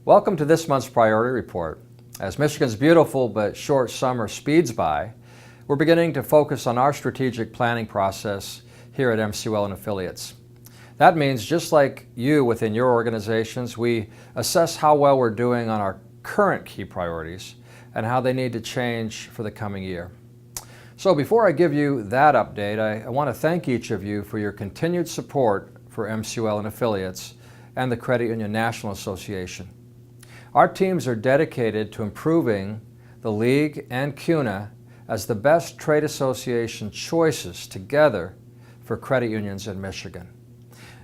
Welcome to this month's Priority Report. As Michigan's beautiful but short summer speeds by, we're beginning to focus on our strategic planning process here at MCUL and affiliates. That means just like you within your organizations, we assess how well we're doing on our current key priorities and how they need to change for the coming year. So before I give you that update, I want to thank each of you for your continued support for MCUL and affiliates and the Credit Union National Association. Our teams are dedicated to improving the League and CUNA as the best trade association choices together for credit unions in Michigan.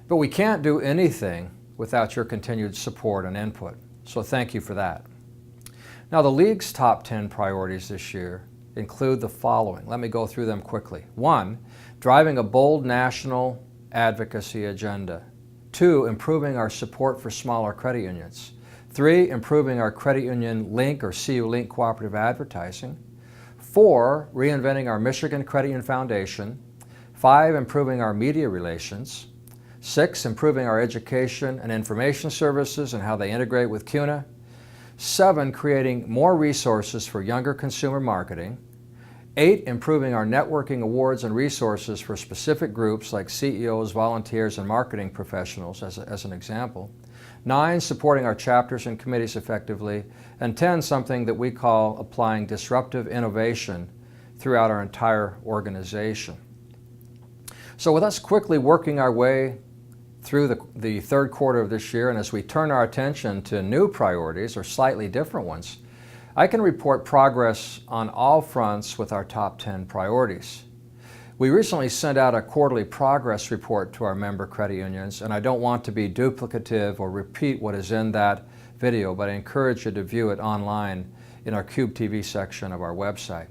But we can't do anything without your continued support and input, so thank you for that. Now, the League's top 10 priorities this year include the following. Let me go through them quickly. 1, driving a bold national advocacy agenda. 2, improving our support for smaller credit unions. 3, improving our credit union link or CU Link cooperative advertising. 4, reinventing our Michigan Credit Union Foundation. 5, improving our media relations. 6, improving our education and information services and how they integrate with CUNA. 7, creating more resources for younger consumer marketing. 8, improving our networking awards and resources for specific groups like CEOs, volunteers, and marketing professionals as an example. 9, supporting our chapters and committees effectively. And 10, something that we call applying disruptive innovation throughout our entire organization. So with us quickly working our way through the third quarter of this year, and as we turn our attention to new priorities or slightly different ones, I can report progress on all fronts with our top 10 priorities. We recently sent out a quarterly progress report to our member credit unions, and I don't want to be duplicative or repeat what is in that video, but I encourage you to view it online in our Cube TV section of our website.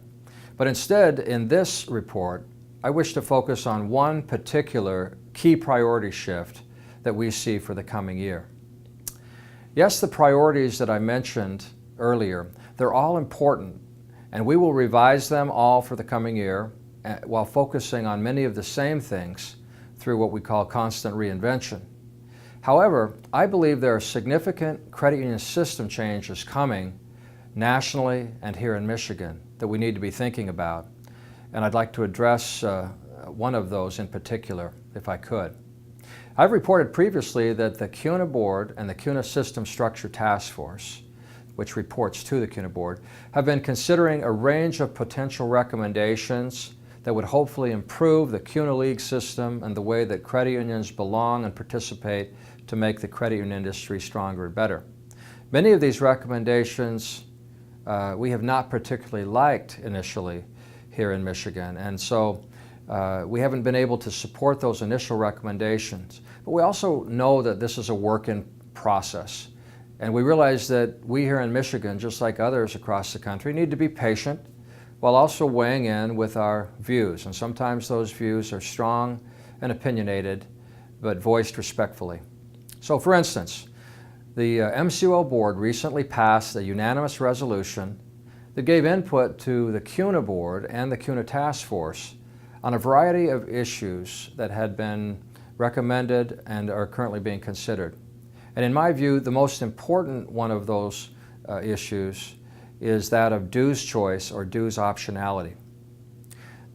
But instead, in this report, I wish to focus on one particular key priority shift that we see for the coming year. Yes, the priorities that I mentioned earlier, they're all important, and we will revise them all for the coming year while focusing on many of the same things through what we call constant reinvention. However, I believe there are significant credit union system changes coming nationally and here in Michigan that we need to be thinking about, and I'd like to address one of those in particular, if I could. I've reported previously that the CUNA Board and the CUNA System Structure Task Force, which reports to the CUNA Board, have been considering a range of potential recommendations that would hopefully improve the CUNA League system and the way that credit unions belong and participate to make the credit union industry stronger and better. Many of these recommendations we have not particularly liked initially here in Michigan, and so we haven't been able to support those initial recommendations. But we also know that this is a work in process, and we realize that we here in Michigan, just like others across the country, need to be patient while also weighing in with our views. And sometimes those views are strong and opinionated, but voiced respectfully. So for instance, the MCUL Board recently passed a unanimous resolution that gave input to the CUNA Board and the CUNA Task Force on a variety of issues that had been recommended and are currently being considered. And in my view, the most important one of those issues is that of dues choice or dues optionality.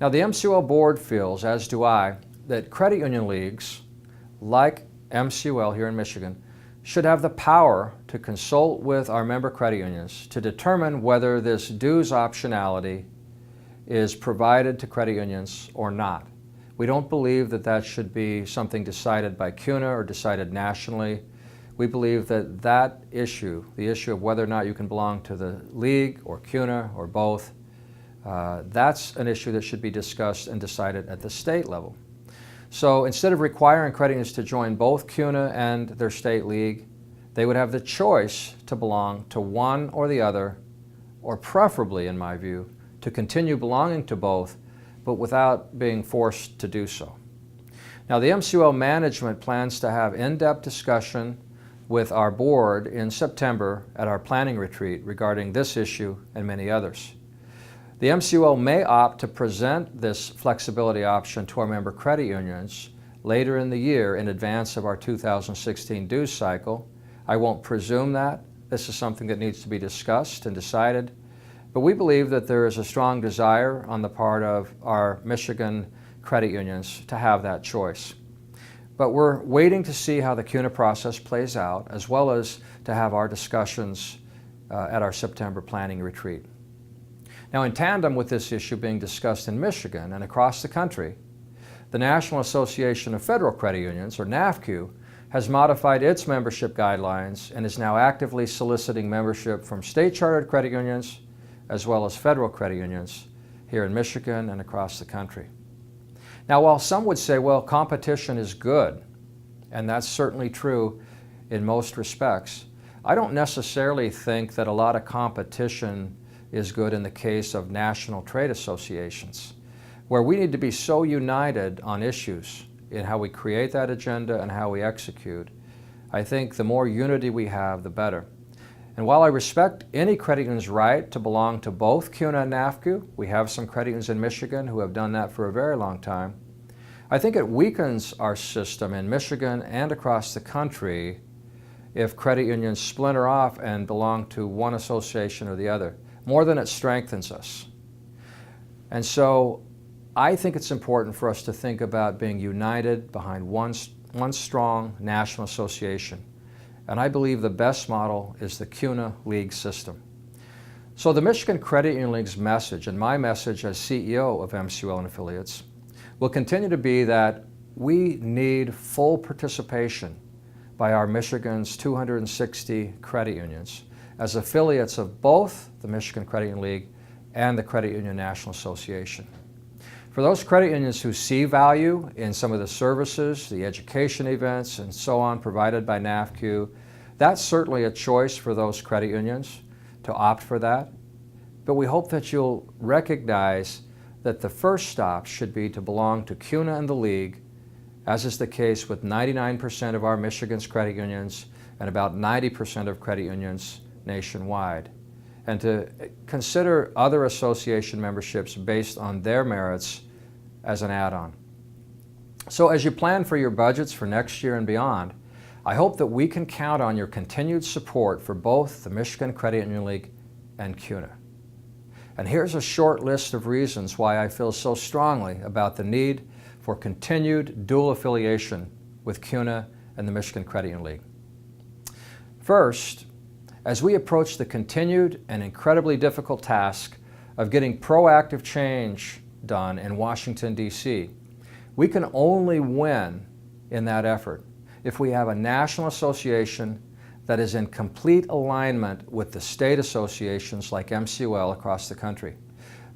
Now, the MCUL Board feels, as do I, that credit union leagues like MCUL here in Michigan should have the power to consult with our member credit unions to determine whether this dues optionality is provided to credit unions or not. We don't believe that that should be something decided by CUNA or decided nationally. We believe that that issue, the issue of whether or not you can belong to the League or CUNA or both, that's an issue that should be discussed and decided at the state level. So instead of requiring credit unions to join both CUNA and their state league, they would have the choice to belong to one or the other, or preferably, in my view, to continue belonging to both, but without being forced to do so. Now, the MCUL management plans to have in-depth discussion with our board in September at our planning retreat regarding this issue and many others. The MCUL may opt to present this flexibility option to our member credit unions later in the year in advance of our 2016 dues cycle. I won't presume that, This is something that needs to be discussed and decided, but we believe that there is a strong desire on the part of our Michigan credit unions to have that choice. But we're waiting to see how the CUNA process plays out, as well as to have our discussions at our September planning retreat. Now, in tandem with this issue being discussed in Michigan and across the country, the National Association of Federal Credit Unions, or NAFCU, has modified its membership guidelines and is now actively soliciting membership from state-chartered credit unions as well as federal credit unions here in Michigan and across the country. Now, while some would say, well, competition is good, and that's certainly true in most respects, I don't necessarily think that a lot of competition is good in the case of national trade associations, where we need to be so united on issues in how we create that agenda and how we execute. I think the more unity we have, the better. And while I respect any credit union's right to belong to both CUNA and NAFCU, we have some credit unions in Michigan who have done that for a very long time, I think it weakens our system in Michigan and across the country if credit unions splinter off and belong to one association or the other, more than it strengthens us. And so I think it's important for us to think about being united behind one strong national association. And I believe the best model is the CUNA League system. So the Michigan Credit Union League's message, and my message as CEO of MCUL and affiliates, will continue to be that we need full participation by our Michigan's 260 credit unions as affiliates of both the Michigan Credit Union League and the Credit Union National Association. For those credit unions who see value in some of the services, the education events, and so on provided by NAFCU, that's certainly a choice for those credit unions to opt for that. But we hope that you'll recognize that the first stop should be to belong to CUNA and the League, as is the case with 99% of our Michigan's credit unions and about 90% of credit unions nationwide, and to consider other association memberships based on their merits as an add-on. So as you plan for your budgets for next year and beyond, I hope that we can count on your continued support for both the Michigan Credit Union League and CUNA. And here's a short list of reasons why I feel so strongly about the need for continued dual affiliation with CUNA and the Michigan Credit Union League. First, as we approach the continued and incredibly difficult task of getting proactive change done in Washington, D.C., we can only win in that effort if we have a national association that is in complete alignment with the state associations like MCUL across the country.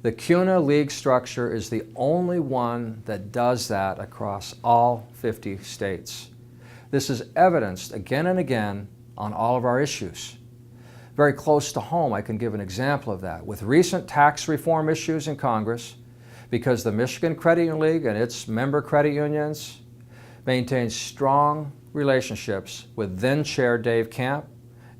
The CUNA League structure is the only one that does that across all 50 states. This is evidenced again and again on all of our issues. Very close to home, I can give an example of that. With recent tax reform issues in Congress, because the Michigan Credit Union League and its member credit unions maintain strong relationships with then-Chair Dave Camp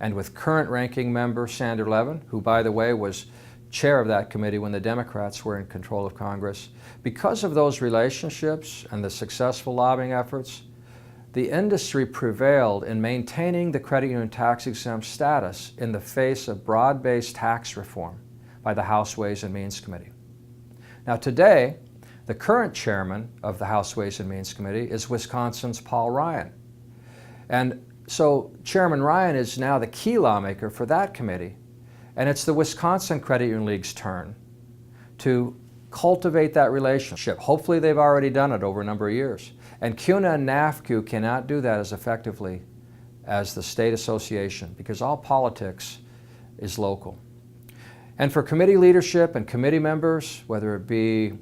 and with current ranking member Sander Levin, who, by the way, was chair of that committee when the Democrats were in control of Congress. Because of those relationships and the successful lobbying efforts, the industry prevailed in maintaining the credit union tax-exempt status in the face of broad-based tax reform by the House Ways and Means Committee. Now today, the current chairman of the House Ways and Means Committee is Wisconsin's Paul Ryan. And so Chairman Ryan is now the key lawmaker for that committee, and it's the Wisconsin Credit Union League's turn to cultivate that relationship. Hopefully they've already done it over a number of years. And CUNA and NAFCU cannot do that as effectively as the state association because all politics is local. And for committee leadership and committee members, whether it be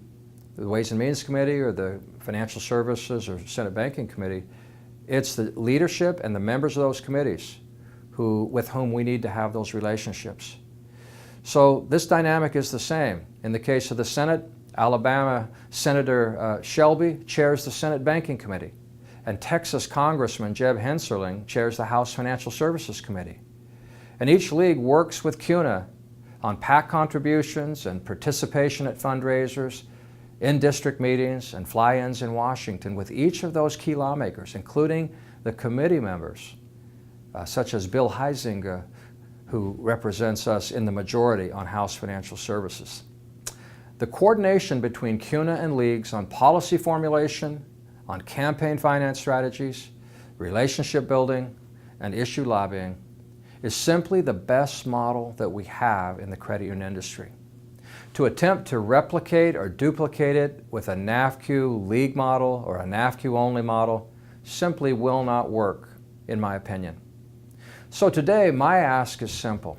the Ways and Means Committee or the Financial Services or Senate Banking Committee, it's the leadership and the members of those committees with whom we need to have those relationships. So this dynamic is the same. In the case of the Senate, Alabama Senator Shelby chairs the Senate Banking Committee, and Texas Congressman Jeb Hensarling chairs the House Financial Services Committee. And each league works with CUNA on PAC contributions and participation at fundraisers, in district meetings and fly-ins in Washington with each of those key lawmakers, including the committee members, such as Bill Huizenga, who represents us in the majority on House Financial Services. The coordination between CUNA and leagues on policy formulation, on campaign finance strategies, relationship building, and issue lobbying is simply the best model that we have in the credit union industry. To attempt to replicate or duplicate it with a NAFCU league model or a NAFCU only model simply will not work, in my opinion. So today, my ask is simple.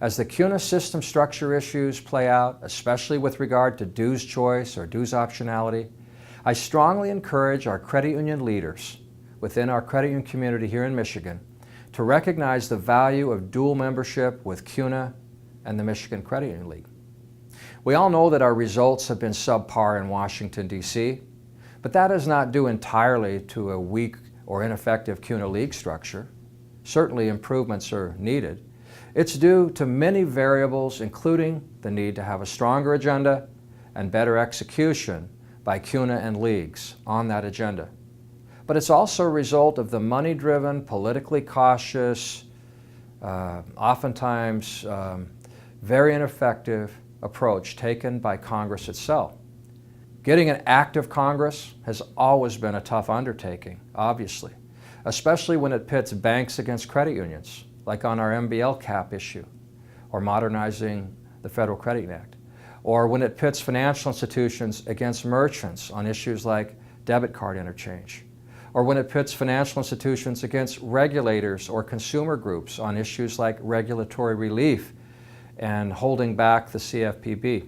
As the CUNA system structure issues play out, especially with regard to dues choice or dues optionality, I strongly encourage our credit union leaders within our credit union community here in Michigan to recognize the value of dual membership with CUNA and the Michigan Credit Union League. We all know that our results have been subpar in Washington, D.C., but that is not due entirely to a weak or ineffective CUNA league structure. Certainly improvements are needed. It's due to many variables, including the need to have a stronger agenda and better execution by CUNA and leagues on that agenda. But it's also a result of the money-driven, politically cautious, oftentimes very ineffective approach taken by Congress itself. Getting an active Congress has always been a tough undertaking, obviously, especially when it pits banks against credit unions, like on our MBL cap issue, or modernizing the Federal Credit Union Act, or when it pits financial institutions against merchants on issues like debit card interchange, or when it pits financial institutions against regulators or consumer groups on issues like regulatory relief and holding back the CFPB.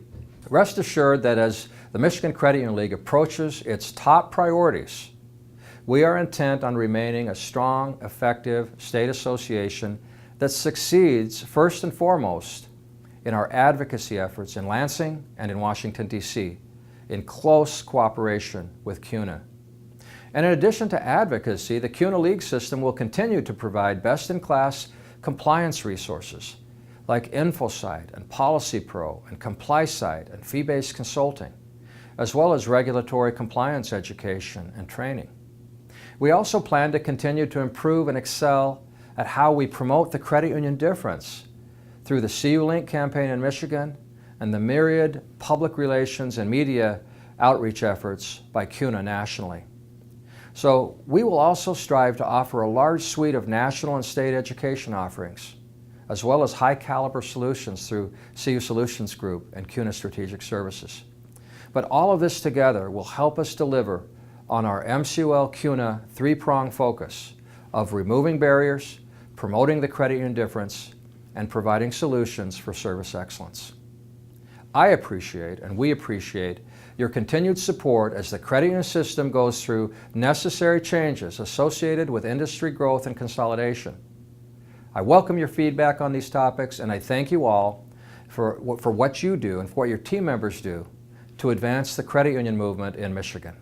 Rest assured that as the Michigan Credit Union League approaches its top priorities, we are intent on remaining a strong, effective state association that succeeds first and foremost in our advocacy efforts in Lansing and in Washington, D.C., in close cooperation with CUNA. And in addition to advocacy, the CUNA League system will continue to provide best-in-class compliance resources like InfoSight and PolicyPro and ComplySight and fee-based consulting, as well as regulatory compliance education and training. We also plan to continue to improve and excel at how we promote the credit union difference through the CU Link campaign in Michigan and the myriad public relations and media outreach efforts by CUNA nationally. So we will also strive to offer a large suite of national and state education offerings, as well as high-caliber solutions through CU Solutions Group and CUNA Strategic Services. But all of this together will help us deliver on our MCUL-CUNA three-pronged focus of removing barriers, promoting the credit union difference, and providing solutions for service excellence. I appreciate, and we appreciate, your continued support as the credit union system goes through necessary changes associated with industry growth and consolidation. I welcome your feedback on these topics, and I thank you all for what you do and for what your team members do to advance the credit union movement in Michigan.